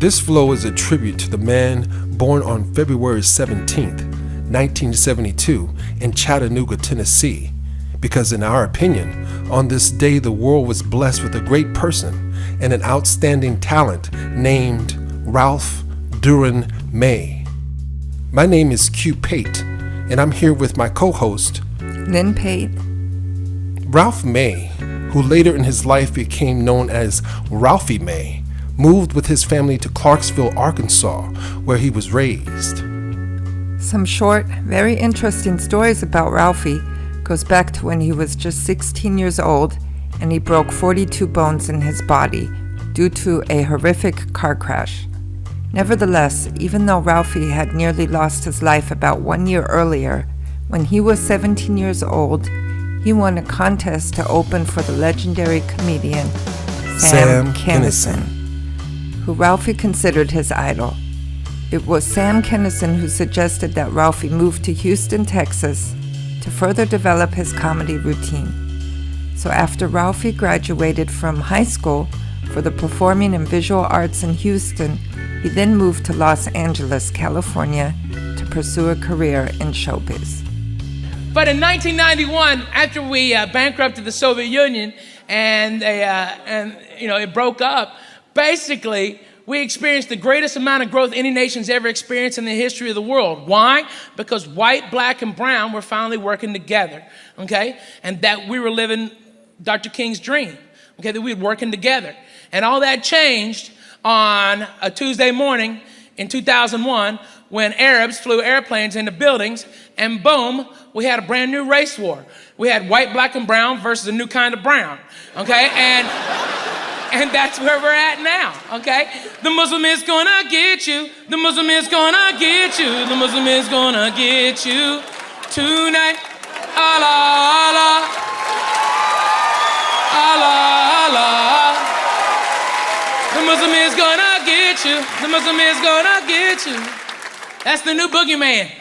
This flow is a tribute to the man born on February 17th, 1972 in Chattanooga, Tennessee, because in our opinion, on this day the world was blessed with a great person and an outstanding talent named Ralphie Duren May. My name is Pate, and I'm here with my co-host, Lynn Pate. Ralphie May, who later in his life became known as Ralphie May, moved with his family to Clarksville, Arkansas, where he was raised. Some short, very interesting stories about Ralphie goes back to when he was just 16 years old and he broke 42 bones in his body due to a horrific car crash. Nevertheless, even though Ralphie had nearly lost his life about 1 year earlier, when he was 17 years old, he won a contest to open for the legendary comedian Sam Kinison, who Ralphie considered his idol. It was Sam Kinison who suggested that Ralphie move to Houston, Texas, to further develop his comedy routine. So after Ralphie graduated from high school for the Performing and Visual Arts in Houston, he then moved to Los Angeles, California, to pursue a career in showbiz. But in 1991, after we bankrupted the Soviet Union and it broke up, basically, we experienced the greatest amount of growth any nation's ever experienced in the history of the world. Why? Because white, black, and brown were finally working together, okay? And that we were living Dr. King's dream, okay? That we were working together. And all that changed on a Tuesday morning in 2001 when Arabs flew airplanes into buildings, and boom, we had a brand new race war. We had white, black, and brown versus a new kind of brown, okay? And that's where we're at now, okay? The Muslim is gonna get you. The Muslim is gonna get you. The Muslim is gonna get you tonight. Allah, Allah. Allah, Allah. The Muslim is gonna get you. The Muslim is gonna get you. That's the new boogeyman.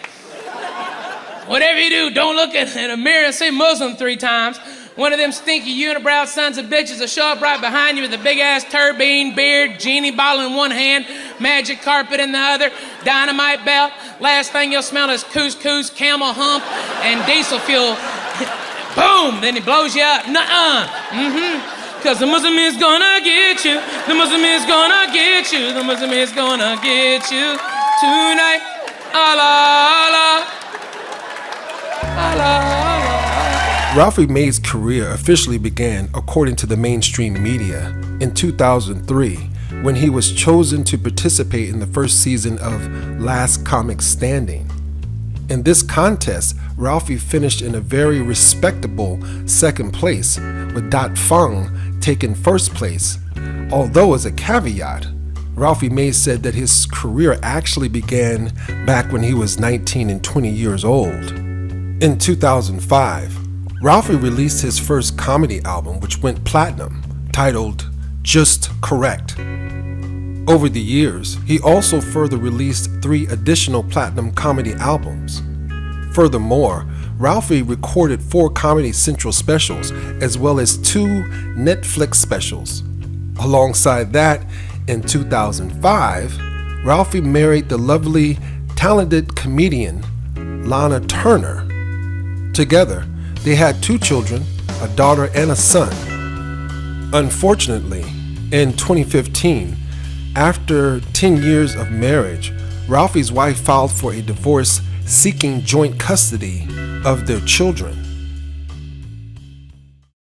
Whatever you do, don't look in a mirror and say Muslim 3 times. One of them stinky unibrow sons of bitches will show up right behind you with a big-ass turbine, beard, genie bottle in one hand, magic carpet in the other, dynamite belt. Last thing you'll smell is couscous, camel hump, and diesel fuel. Boom! Then he blows you up. Nuh-uh. Because the Muslim is gonna get you. The Muslim is gonna get you. The Muslim is gonna get you tonight. Allah, Allah. Allah, Allah. Ralphie May's career officially began, according to the mainstream media, in 2003 when he was chosen to participate in the first season of Last Comic Standing. In this contest, Ralphie finished in a very respectable second place, with Dot Fung taking first place. Although, as a caveat, Ralphie May said that his career actually began back when he was 19 and 20 years old. In 2005, Ralphie released his first comedy album, which went platinum, titled Just Correct. Over the years, he also further released 3 additional platinum comedy albums. Furthermore, Ralphie recorded 4 Comedy Central specials, as well as 2 Netflix specials. Alongside that, in 2005, Ralphie married the lovely, talented comedian Lana Turner. Together, they had 2 children, a daughter and a son. Unfortunately, in 2015, after 10 years of marriage, Ralphie's wife filed for a divorce seeking joint custody of their children.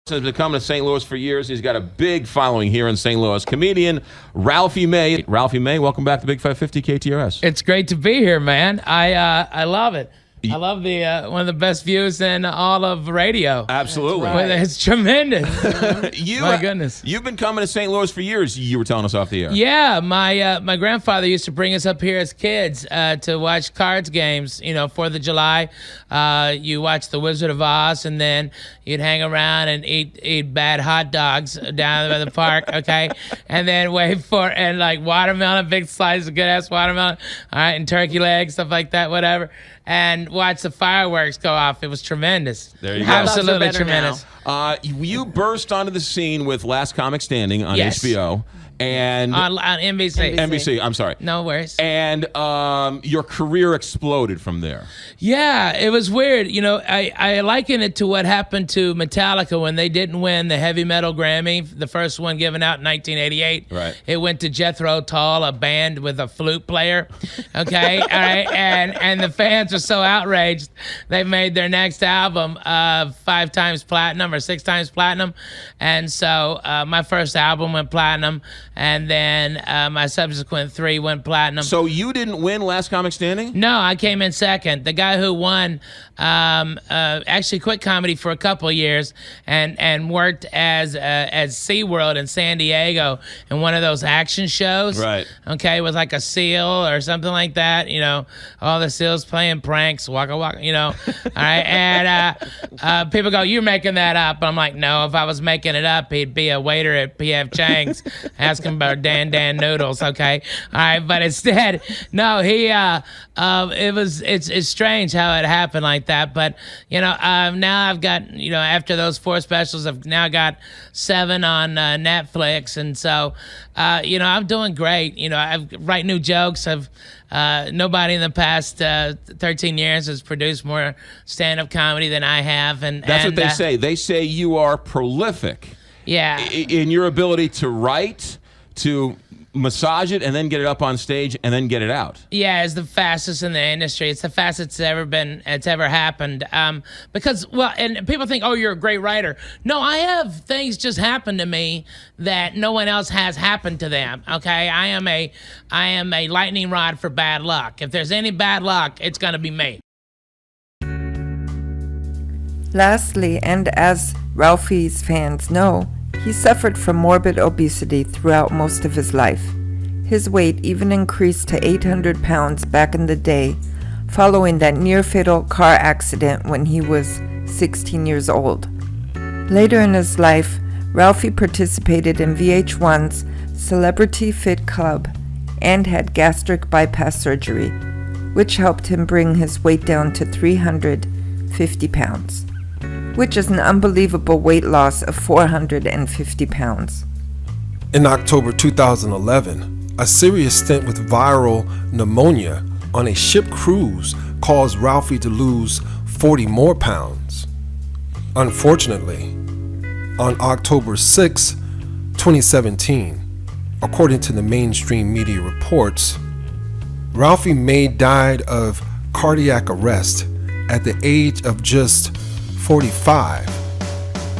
Has been coming to St. Louis for years. He's got a big following here in St. Louis. Comedian Ralphie May. Ralphie May, welcome back to Big 550 KTRS. It's great to be here, man. I love it. I love the one of the best views in all of radio. Absolutely. Right. It's tremendous. My goodness. You've been coming to St. Louis for years, you were telling us off the air. Yeah, my grandfather used to bring us up here as kids to watch cards games, 4th of July. You watch The Wizard of Oz, and then you'd hang around and eat bad hot dogs down by the park, okay? And then wait for, and like watermelon, big slices of good-ass watermelon, all right, and turkey legs, stuff like that, whatever. And watch the fireworks go off. It was tremendous. There you go. Absolutely tremendous. You burst onto the scene with Last Comic Standing on Yes. HBO. And on NBC. NBC, I'm sorry. No worries. And your career exploded from there. Yeah, it was weird. You know, I liken it to what happened to Metallica when they didn't win the heavy metal Grammy, the first one given out in 1988. Right. It went to Jethro Tull, a band with a flute player. Okay, all right, and the fans were so outraged they made their next album 5 times platinum or 6 times platinum, and so my first album went platinum, and then my subsequent 3 went platinum. So you didn't win Last Comic Standing? No, I came in second. The guy who won actually quit comedy for a couple of years and worked as SeaWorld in San Diego in one of those action shows. Right. Okay, with like a seal or something like that. You know, all the seals playing pranks, waka waka. You know, all right. And people go, "You're making that up." I'm like, no. If I was making it up, he'd be a waiter at P.F. Chang's asking about Dan noodles. Okay, all right. But instead, no, he. It's strange how it happened like that. But you know, now I've got, you know, after those 4 specials, I've now got 7 on Netflix, and so you know, I'm doing great. You know, I write new jokes. Nobody in the past 13 years has produced more stand-up comedy than I have, and that's what they say. They say you are prolific. Yeah. In your ability to write, to massage it, and then get it up on stage, and then get it out. Yeah, it's the fastest in the industry. It's the fastest it's ever happened. Because, well, and people think, oh, you're a great writer. No, I have things just happen to me that no one else has happened to them. Okay, I am a lightning rod for bad luck. If there's any bad luck, it's gonna be me. Lastly, and as Ralphie's fans know, he suffered from morbid obesity throughout most of his life. His weight even increased to 800 pounds back in the day, following that near-fatal car accident when he was 16 years old. Later in his life, Ralphie participated in VH1's Celebrity Fit Club and had gastric bypass surgery, which helped him bring his weight down to 350 pounds. Which is an unbelievable weight loss of 450 pounds. In October 2011, a serious stint with viral pneumonia on a ship cruise caused Ralphie to lose 40 more pounds. Unfortunately, on October 6, 2017, according to the mainstream media reports, Ralphie May died of cardiac arrest at the age of just 45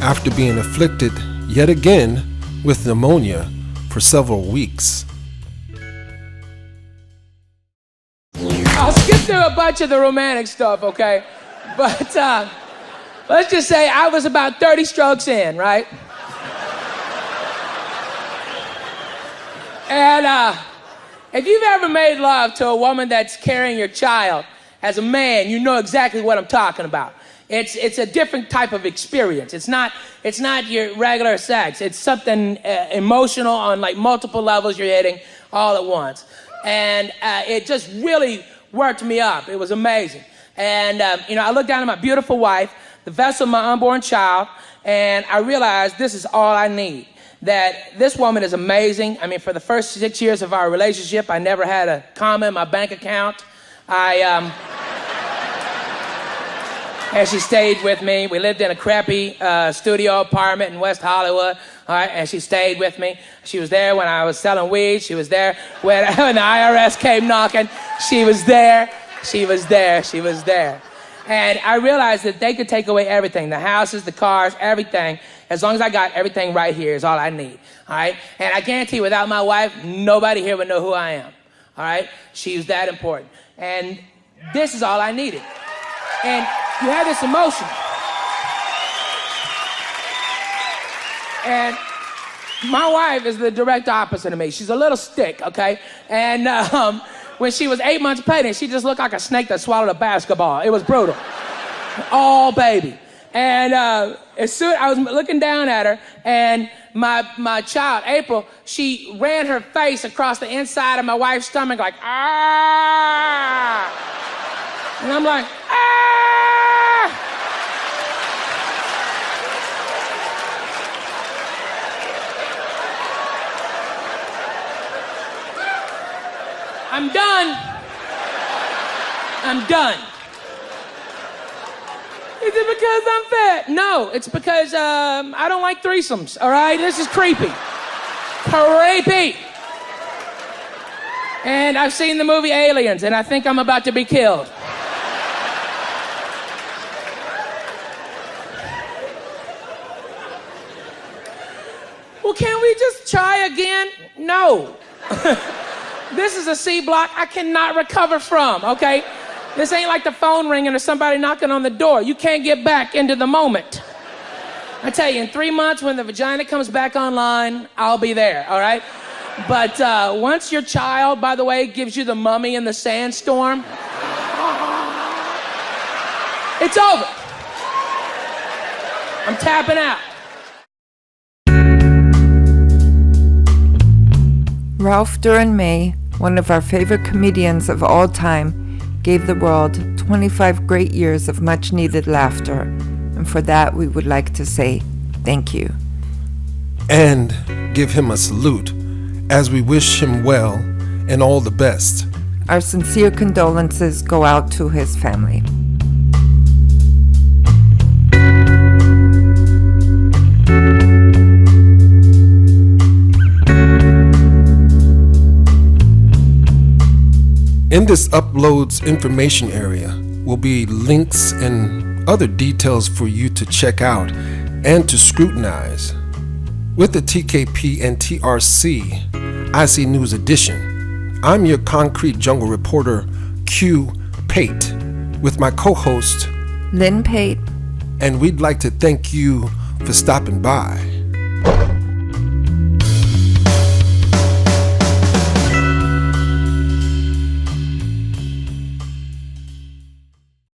after being afflicted yet again with pneumonia for several weeks. I'll skip through a bunch of the romantic stuff, okay? But let's just say I was about 30 strokes in, right? And if you've ever made love to a woman that's carrying your child, as a man, you know exactly what I'm talking about. It's a different type of experience. It's not your regular sex. It's something emotional on like multiple levels you're hitting all at once. And it just really worked me up. It was amazing. And you know, I looked down at my beautiful wife, the vessel of my unborn child, and I realized this is all I need. That this woman is amazing. I mean, for the first 6 years of our relationship, I never had a comma in my bank account. And she stayed with me. We lived in a crappy studio apartment in West Hollywood, all right, and she stayed with me. She was there when I was selling weed. She was there when the IRS came knocking. She was there. She was there. She was there. And I realized that they could take away everything, the houses, the cars, everything. As long as I got everything right here is all I need, all right? And I guarantee without my wife, nobody here would know who I am, all right? She was that important. And this is all I needed. And you have this emotion. And my wife is the direct opposite of me. She's a little stick, okay? And when she was 8 months pregnant, she just looked like a snake that swallowed a basketball. It was brutal. All baby. And as soon I was looking down at her, and my child, April, she ran her face across the inside of my wife's stomach like, ah! And I'm like, ah! I'm done. I'm done. Is it because I'm fat? No, it's because I don't like threesomes, all right? This is creepy. Creepy. And I've seen the movie Aliens, and I think I'm about to be killed. Well, can we just try again? No. This is a C block I cannot recover from, okay? This ain't like the phone ringing or somebody knocking on the door. You can't get back into the moment. I tell you, in 3 months when the vagina comes back online, I'll be there, all right? But once your child, by the way, gives you the mummy in the sandstorm, it's over. I'm tapping out. Ralph Duren May, one of our favorite comedians of all time, gave the world 25 great years of much-needed laughter, and for that we would like to say thank you. And give him a salute as we wish him well and all the best. Our sincere condolences go out to his family. In this uploads information area will be links and other details for you to check out and to scrutinize. With the TKP and TRC IC News Edition, I'm your concrete jungle reporter, Q Pate, with my co-host, Lynn Pate. And we'd like to thank you for stopping by.